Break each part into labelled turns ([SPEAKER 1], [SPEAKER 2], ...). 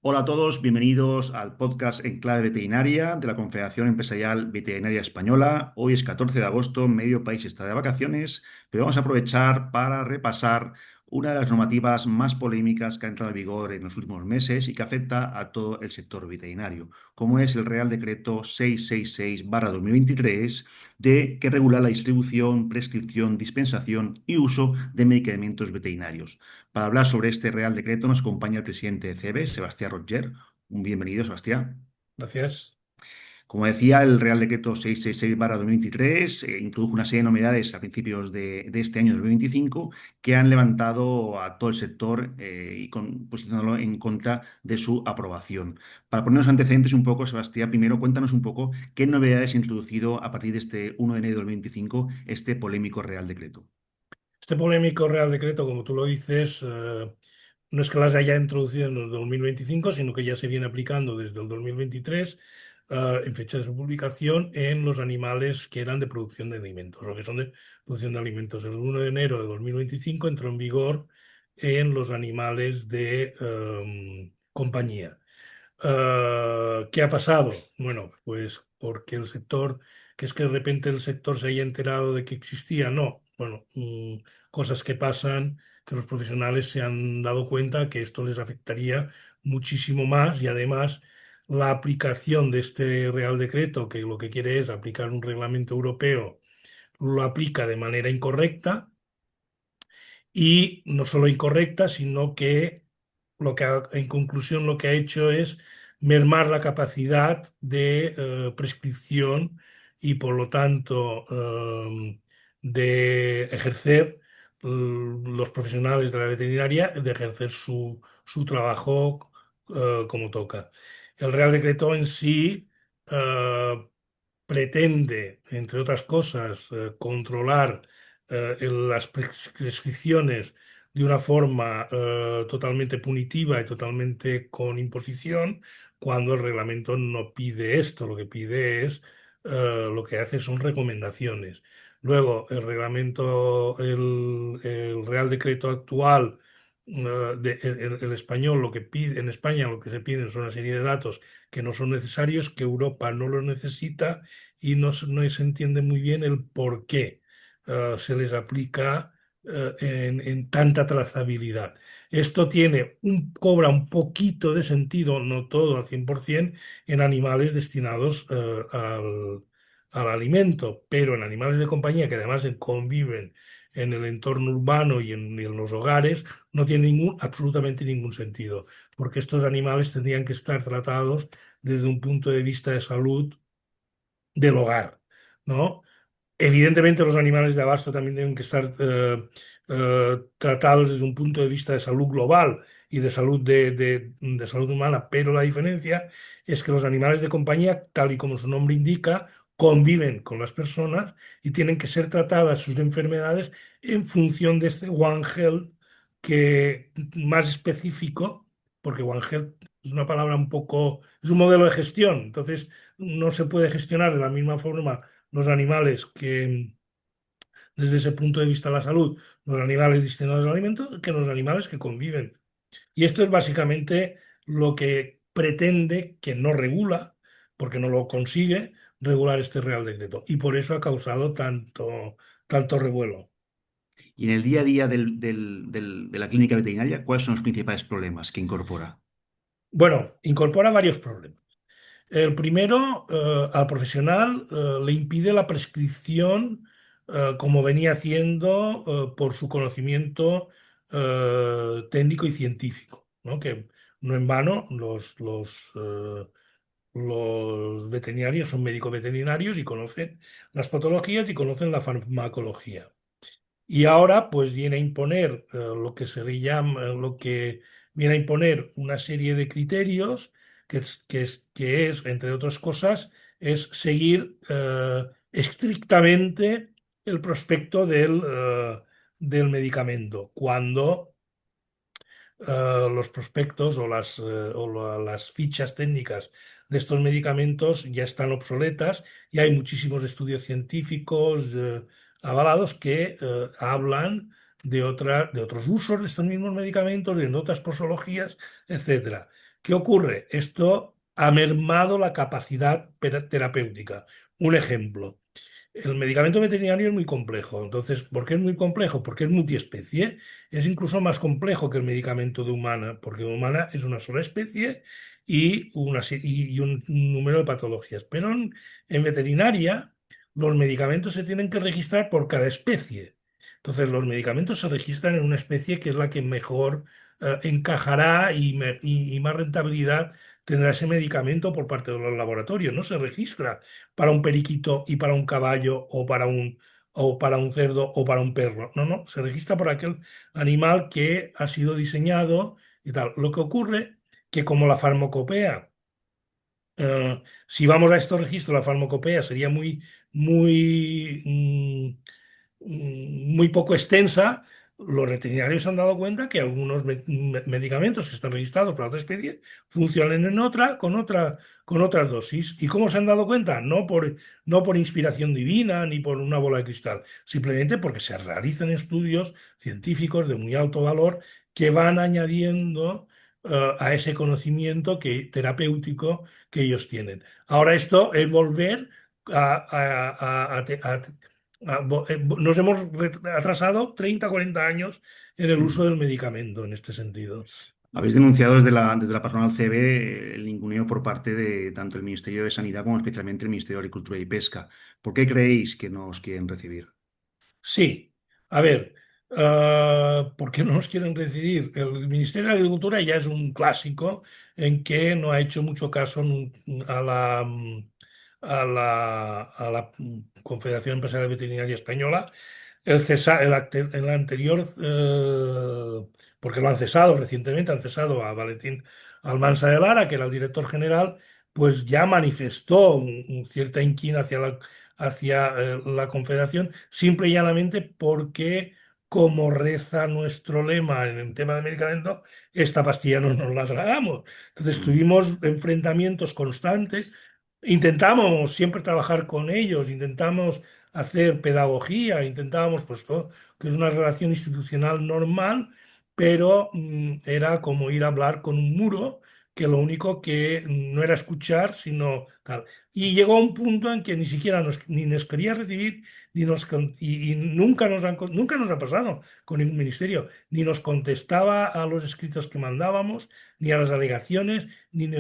[SPEAKER 1] Hola a todos, bienvenidos al podcast en clave veterinaria de la Confederación Empresarial Veterinaria Española. Hoy es 14 de agosto, medio país está de vacaciones, pero vamos a aprovechar para repasar una de las normativas más polémicas que ha entrado en vigor en los últimos meses y que afecta a todo el sector veterinario, como es el Real Decreto 666/2023 que regula la distribución, prescripción, dispensación y uso de medicamentos veterinarios. Para hablar sobre este Real Decreto nos acompaña el presidente de CEBE, Sebastián Roger. Un bienvenido, Sebastián.
[SPEAKER 2] Gracias.
[SPEAKER 1] Como decía, el Real Decreto 666/2023 introdujo una serie de novedades a principios de este año 2025 que han levantado a todo el sector posicionándolo en contra de su aprobación. Para ponernos antecedentes un poco, Sebastián, primero cuéntanos un poco qué novedades ha introducido a partir de este 1 de enero de 2025 este polémico Real Decreto.
[SPEAKER 2] Este polémico Real Decreto, como tú lo dices, no es que las haya introducido en el 2025, sino que ya se viene aplicando desde el 2023, en fecha de su publicación, en los animales que eran de producción de alimentos, o que son de producción de alimentos. El 1 de enero de 2025 entró en vigor en los animales de compañía. ¿Qué ha pasado? Bueno, pues porque el sector, que es que de repente el sector se haya enterado de que existía, no. Bueno, cosas que pasan, que los profesionales se han dado cuenta que esto les afectaría muchísimo más y además la aplicación de este Real Decreto, que lo que quiere es aplicar un reglamento europeo, lo aplica de manera incorrecta y no solo incorrecta, sino que en conclusión lo que ha hecho es mermar la capacidad de prescripción y por lo tanto de ejercer los profesionales de la veterinaria, de ejercer su trabajo como toca. El Real Decreto en sí pretende, entre otras cosas, controlar las prescripciones de una forma totalmente punitiva y totalmente con imposición, cuando el reglamento no pide esto, lo que pide es, lo que hace son recomendaciones. Luego, el Real Decreto actual, el español, lo que pide, en España lo que se piden son una serie de datos que no son necesarios, que Europa no los necesita y no se entiende muy bien el por qué se les aplica en tanta trazabilidad. Esto cobra un poquito de sentido, no todo al 100%, en animales destinados al alimento, pero en animales de compañía que además conviven en el entorno urbano y en los hogares, no tiene absolutamente ningún sentido, porque estos animales tendrían que estar tratados desde un punto de vista de salud del hogar, ¿no? Evidentemente los animales de abasto también tienen que estar tratados desde un punto de vista de salud global y de salud de salud humana, pero la diferencia es que los animales de compañía, tal y como su nombre indica, conviven con las personas y tienen que ser tratadas sus enfermedades en función de este One Health que más específico, porque One Health es una palabra es un modelo de gestión, entonces no se puede gestionar de la misma forma los animales que, desde ese punto de vista de la salud, los animales destinados al alimento, que los animales que conviven. Y esto es básicamente lo que pretende, que no regula, porque no lo consigue, regular este Real Decreto. Y por eso ha causado tanto revuelo.
[SPEAKER 1] Y en el día a día de la clínica veterinaria, ¿cuáles son los principales problemas que incorpora?
[SPEAKER 2] Bueno, incorpora varios problemas. El primero, al profesional le impide la prescripción como venía haciendo por su conocimiento técnico y científico, ¿no? Que no en vano los veterinarios son médicos veterinarios y conocen las patologías y conocen la farmacología. Y ahora pues viene a imponer lo que viene a imponer una serie de criterios que es, entre otras cosas, es seguir estrictamente el prospecto del medicamento, cuando los prospectos las fichas técnicas de estos medicamentos ya están obsoletas y hay muchísimos estudios científicos avalados que hablan de otros usos de estos mismos medicamentos, de otras posologías, etcétera. ¿Qué ocurre? Esto ha mermado la capacidad terapéutica. Un ejemplo. El medicamento veterinario es muy complejo. Entonces, ¿por qué es muy complejo? Porque es multiespecie. Es incluso más complejo que el medicamento de humana, porque humana es una sola especie y un número de patologías. Pero en veterinaria, los medicamentos se tienen que registrar por cada especie. Entonces, los medicamentos se registran en una especie que es la que mejor encajará y más rentabilidad tendrá ese medicamento por parte de los laboratorios. No se registra para un periquito y para un caballo o para un cerdo o para un perro. No, no, se registra por aquel animal que ha sido diseñado y tal. Lo que ocurre que como la farmacopea, si vamos a estos registros, la farmacopea sería muy, muy poco extensa. Los veterinarios se han dado cuenta que algunos medicamentos que están registrados para otra especie funcionan en otra con otras dosis. ¿Y cómo se han dado cuenta? No por inspiración divina ni por una bola de cristal, simplemente porque se realizan estudios científicos de muy alto valor que van añadiendo a ese conocimiento terapéutico que ellos tienen. Ahora esto es volver nos hemos atrasado 30 40 años en el uso
[SPEAKER 1] Mm.
[SPEAKER 2] del medicamento en este sentido.
[SPEAKER 1] Habéis denunciado desde la patronal CB el ninguneo por parte de tanto el Ministerio de Sanidad como especialmente el Ministerio de Agricultura y Pesca. ¿Por qué creéis que no os quieren recibir?
[SPEAKER 2] Sí, a ver, ¿por qué no nos quieren decidir? El Ministerio de Agricultura ya es un clásico en que no ha hecho mucho caso a la Confederación Empresarial Veterinaria Española. El anterior, porque lo han cesado recientemente, han cesado a Valentín Almansa de Lara, que era el director general, pues ya manifestó cierta inquina hacia la Confederación, simple y llanamente porque, como reza nuestro lema en el tema de medicamentos, esta pastilla no nos la tragamos. Entonces
[SPEAKER 1] Mm.
[SPEAKER 2] tuvimos enfrentamientos constantes, intentamos siempre trabajar con ellos, intentamos hacer pedagogía, intentábamos, pues, todo, que es una relación institucional normal, pero era como ir a hablar con un muro, que lo único que no era escuchar, sino tal. Y llegó a un punto en que ni siquiera ni nos quería recibir, y nunca nos ha pasado con ningún ministerio, ni nos contestaba a los escritos que mandábamos, ni a las alegaciones, ni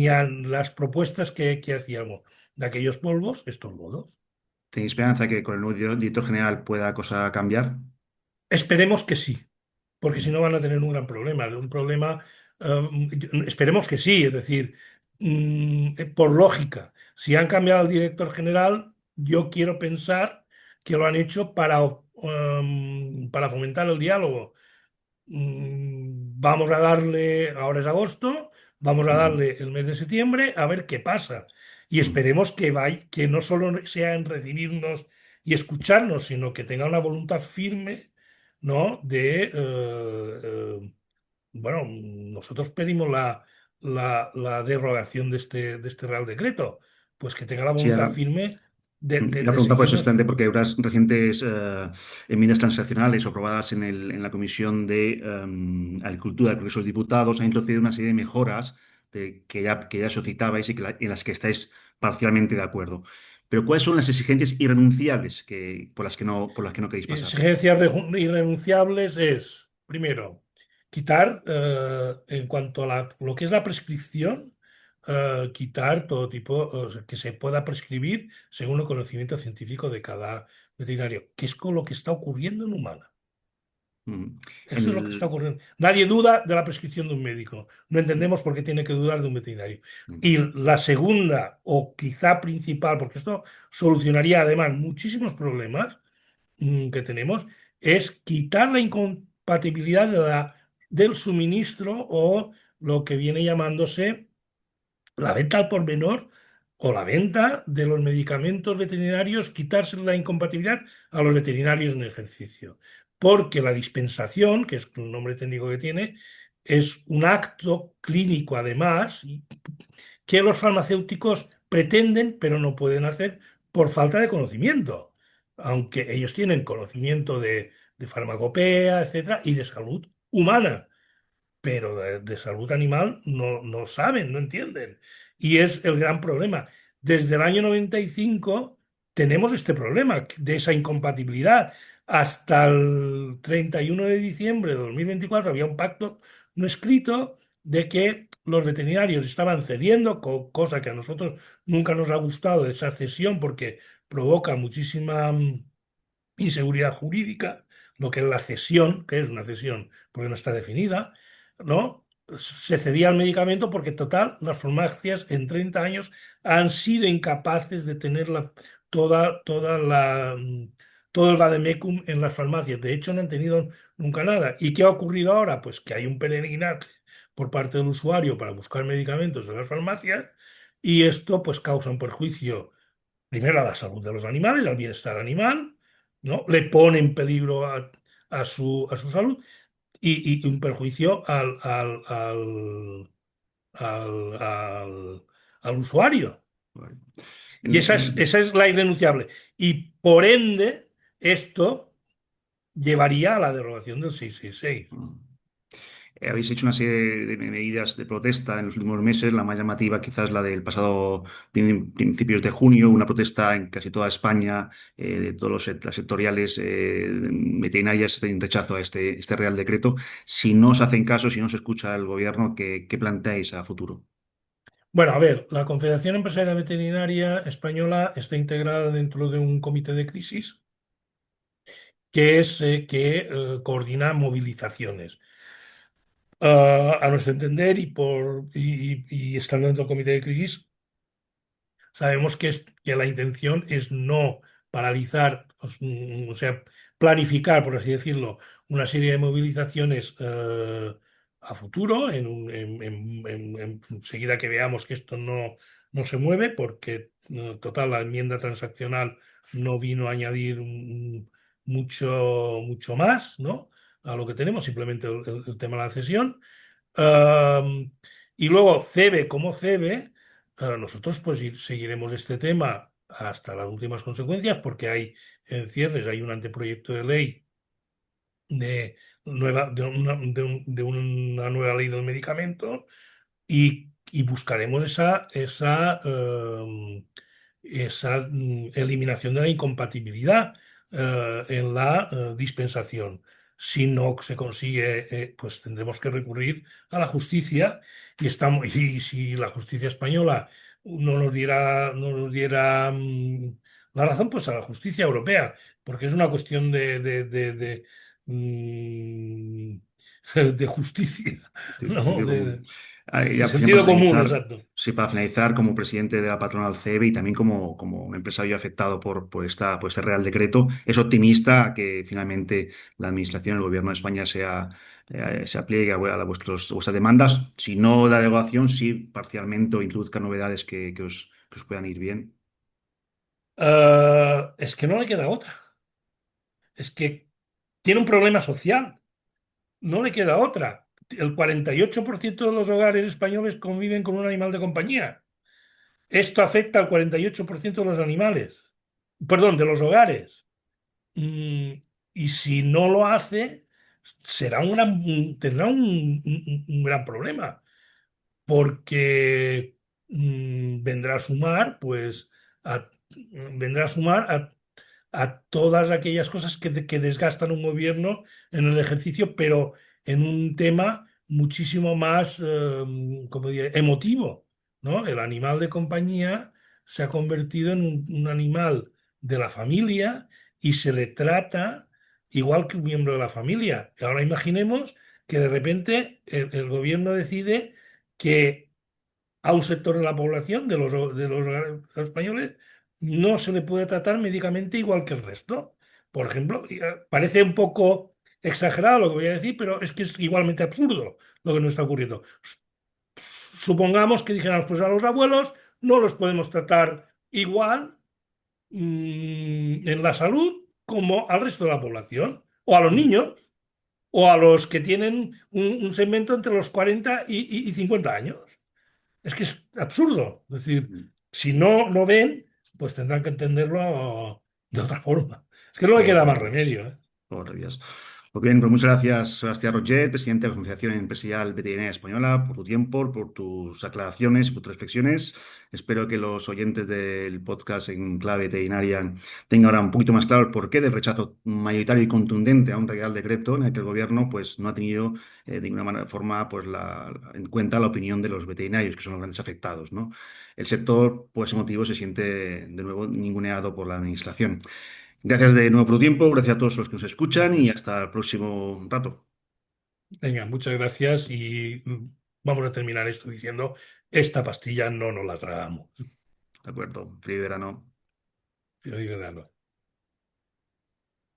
[SPEAKER 2] a las propuestas que hacíamos. De aquellos polvos, estos lodos.
[SPEAKER 1] ¿Tenéis esperanza que con el nuevo director general pueda la cosa cambiar?
[SPEAKER 2] Esperemos que sí, porque si
[SPEAKER 1] Mm.
[SPEAKER 2] no van a tener un gran problema. Esperemos que sí, es decir, por lógica, si han cambiado el director general, yo quiero pensar que lo han hecho para fomentar el diálogo. Vamos a darle, ahora es agosto, vamos a
[SPEAKER 1] Mm.
[SPEAKER 2] darle el mes de septiembre a ver qué pasa. Y
[SPEAKER 1] Mm.
[SPEAKER 2] esperemos que no solo sea en recibirnos y escucharnos, sino que tenga una voluntad firme, ¿no? Bueno, nosotros pedimos la derogación de este Real Decreto, pues que tenga la
[SPEAKER 1] Sí,
[SPEAKER 2] voluntad firme
[SPEAKER 1] iba a
[SPEAKER 2] de
[SPEAKER 1] preguntar por eso
[SPEAKER 2] seguirnos.
[SPEAKER 1] exactamente, porque unas recientes enmiendas transaccionales o aprobadas en la Comisión de Agricultura del Congreso de los Diputados han introducido una serie de mejoras que ya suscitabais y en las que estáis parcialmente de acuerdo. Pero ¿cuáles son las exigencias irrenunciables por las que no queréis pasar?
[SPEAKER 2] Exigencias irrenunciables es, primero, quitar, en cuanto a lo que es la prescripción, quitar todo tipo, o sea, que se pueda prescribir según el conocimiento científico de cada veterinario, que es con lo que está ocurriendo en humana.
[SPEAKER 1] Mm.
[SPEAKER 2] Eso es lo que está
[SPEAKER 1] El-
[SPEAKER 2] ocurriendo. Nadie duda de la prescripción de un médico. No entendemos por qué tiene que dudar de un veterinario.
[SPEAKER 1] mm.
[SPEAKER 2] Y la segunda, o quizá principal, porque esto solucionaría además muchísimos problemas, que tenemos es quitar la incompatibilidad del suministro o lo que viene llamándose la venta al por menor o la venta de los medicamentos veterinarios, quitarse la incompatibilidad a los veterinarios en ejercicio. Porque la dispensación, que es el nombre técnico que tiene, es un acto clínico además que los farmacéuticos pretenden, pero no pueden hacer por falta de conocimiento, aunque ellos tienen conocimiento de farmacopea, etcétera, y de salud humana, pero de salud animal no saben, no entienden. Y es el gran problema. Desde el año 95 tenemos este problema de esa incompatibilidad. Hasta el 31 de diciembre de 2024 había un pacto no escrito de que los veterinarios estaban cediendo, cosa que a nosotros nunca nos ha gustado, esa cesión, porque provoca muchísima inseguridad jurídica, lo que es la cesión, que es una cesión porque no está definida, ¿no? Se cedía el medicamento porque, total, las farmacias en 30 años han sido incapaces de tener todo el vademecum en las farmacias. De hecho, no han tenido nunca nada. ¿Y qué ha ocurrido ahora? Pues que hay un peregrinaje por parte del usuario para buscar medicamentos en las farmacias y esto pues causa un perjuicio primero a la salud de los animales, al bienestar animal, ¿no? Le pone en peligro a su salud y un perjuicio al usuario.
[SPEAKER 1] Vale.
[SPEAKER 2] Y esa es la irrenunciable. Y por ende, esto llevaría a la derogación del 666.
[SPEAKER 1] Habéis hecho una serie de medidas de protesta en los últimos meses, la más llamativa quizás la del pasado principios de junio, una protesta en casi toda España, de todos las sectoriales veterinarias en rechazo a este Real Decreto. Si no os hacen caso, si no se escucha al gobierno, ¿qué planteáis a futuro?
[SPEAKER 2] Bueno, a ver, la Confederación Empresarial Veterinaria Española está integrada dentro de un comité de crisis que coordina movilizaciones. A nuestro entender y estando dentro del comité de crisis, sabemos que la intención es no paralizar, o sea, planificar, por así decirlo, una serie de movilizaciones a futuro, enseguida que veamos que esto no se mueve, porque total, la enmienda transaccional no vino a añadir mucho más, ¿no? A lo que tenemos, simplemente el tema de la cesión. Um, y luego CEBE como CEBE, nosotros pues seguiremos este tema hasta las últimas consecuencias porque hay en ciernes, hay un anteproyecto de ley de una nueva ley del medicamento y buscaremos esa eliminación de la incompatibilidad en la dispensación. Si no se consigue, pues tendremos que recurrir a la justicia y si la justicia española no nos diera la razón, pues a la justicia europea, porque es una cuestión mm, de justicia,
[SPEAKER 1] De
[SPEAKER 2] ¿no?
[SPEAKER 1] sentido común. Y
[SPEAKER 2] De
[SPEAKER 1] al final, para
[SPEAKER 2] sentido común,
[SPEAKER 1] finalizar,
[SPEAKER 2] exacto.
[SPEAKER 1] sí, para finalizar, como presidente de la patronal CEBE y también como empresario afectado por este Real Decreto, ¿es optimista a que finalmente la Administración, el Gobierno de España se apliegue vuestras demandas? Si no la derogación, sí parcialmente o introduzca novedades que os puedan ir bien.
[SPEAKER 2] Es que no le queda otra. Es que tiene un problema social. No le queda otra. El 48% de los hogares españoles conviven con un animal de compañía. Esto afecta al 48% de los animales. Perdón, de los hogares. Mm, y si no lo hace, tendrá un gran problema. Porque vendrá a sumar, pues, vendrá a sumar a todas aquellas cosas que desgastan un gobierno en el ejercicio, pero en un tema muchísimo más, como diría, emotivo, ¿no? El animal de compañía se ha convertido en un animal de la familia y se le trata igual que un miembro de la familia. Y ahora imaginemos que de repente el gobierno decide que a un sector de la población, de los españoles, no se le puede tratar médicamente igual que el resto. Por ejemplo, parece un poco exagerado lo que voy a decir, pero es que es igualmente absurdo lo que nos está ocurriendo. Supongamos que dijéramos, pues a los abuelos no los podemos tratar igual en la salud como al resto de la población, o a los niños, o a los que tienen un segmento entre los 40 y 50 años. Es que es absurdo. Es decir, si no lo ven, pues tendrán que entenderlo de otra forma. Es que no le queda
[SPEAKER 1] Por
[SPEAKER 2] más
[SPEAKER 1] Dios,
[SPEAKER 2] remedio, ¿eh?
[SPEAKER 1] por Dios. Pues bien, pues muchas gracias, Sebastián Roger, presidente de la Asociación Empresarial Veterinaria Española, por tu tiempo, por tus aclaraciones y por tus reflexiones. Espero que los oyentes del podcast en clave veterinaria tengan ahora un poquito más claro el porqué del rechazo mayoritario y contundente a un Real Decreto en el que el Gobierno pues, no ha tenido de ninguna forma pues, en cuenta la opinión de los veterinarios, que son los grandes afectados, ¿no? El sector, por ese motivo, se siente de nuevo ninguneado por la Administración. Gracias de nuevo por tu tiempo, gracias a todos los que nos escuchan y
[SPEAKER 2] Gracias.
[SPEAKER 1] hasta el próximo rato.
[SPEAKER 2] Venga, muchas gracias y vamos a terminar esto diciendo, esta pastilla no nos la tragamos.
[SPEAKER 1] De acuerdo, feliz verano.
[SPEAKER 2] Feliz verano.